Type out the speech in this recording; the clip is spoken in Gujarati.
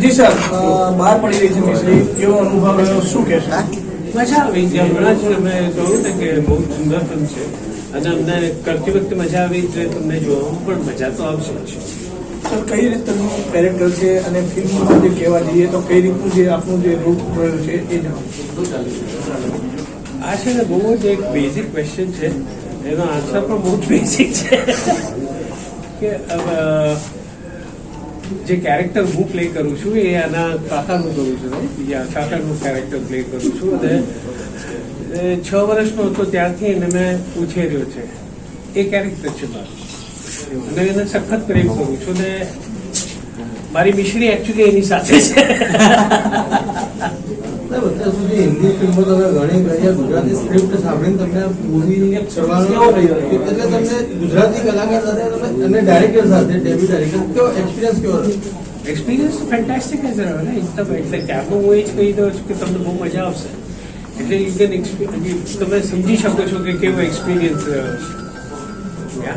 જી સર, બહાર પડી રહી છે મિશ્રી, કેવો અનુભવ રહ્યો, શું કહેશો? મજા આવી છે. હમણાં જ મેં કહ્યું ને કે બહુ સુંદર ફિલ્મ છે અને અમને કરતી વખતે મજા આવી એટલે તમને જોવામાં પણ મજા તો આવશે જ. સર, કઈ રીતનું કેરેક્ટર છે અને ફિલ્મમાં જે કહેવા જઈએ તો કઈ રીતનું જે આપનું જે રૂપ રહ્યું છે એ જણાવો. આ છે ને બહુ જ એક બેઝિક ક્વેશ્ચન છે, એનો આન્સર પણ બહુ જ બેઝિક છે કે જે કેરેક્ટર હું પ્લે કરું છું એ આના કાકાનું કરું છું, બીજા કાકાનું કેરેક્ટર પ્લે કરું છું અને 6 વર્ષનો હતો ત્યારથી એને મેં ઉછેર્યો છે. એ કેરેક્ટર છે મારું અને એને સખત પ્રેમ કરું છું ને મારી મિશ્રી એકચ્યુઅલી એની સાથે છે. અત્યાર સુધી હિન્દી ફિલ્મો તમે ઘણી કરી, ગુજરાતી સ્ક્રિપ્ટ સાંભળીને તમને મૂવી કરવાનો એટલે તમને ગુજરાતી કલાકાર સાથે અને ડાયરેક્ટર સાથે ડેબ્યુ ડાયરેક્ટર કેવો એક્સપિરિયન્સ કેવો રહ્યો? એક્સપિરિયન્સ ફેન્ટાસ્ટિક જ રહ્યો ને એકદમ. એટલે ત્યારનું હું એ જ કહી દઉં છું કે તમને બહુ મજા આવશે. એટલે યુ કેન તમે સમજી શકો છો કે કેવો એક્સપિરિયન્સ રહ્યો છે.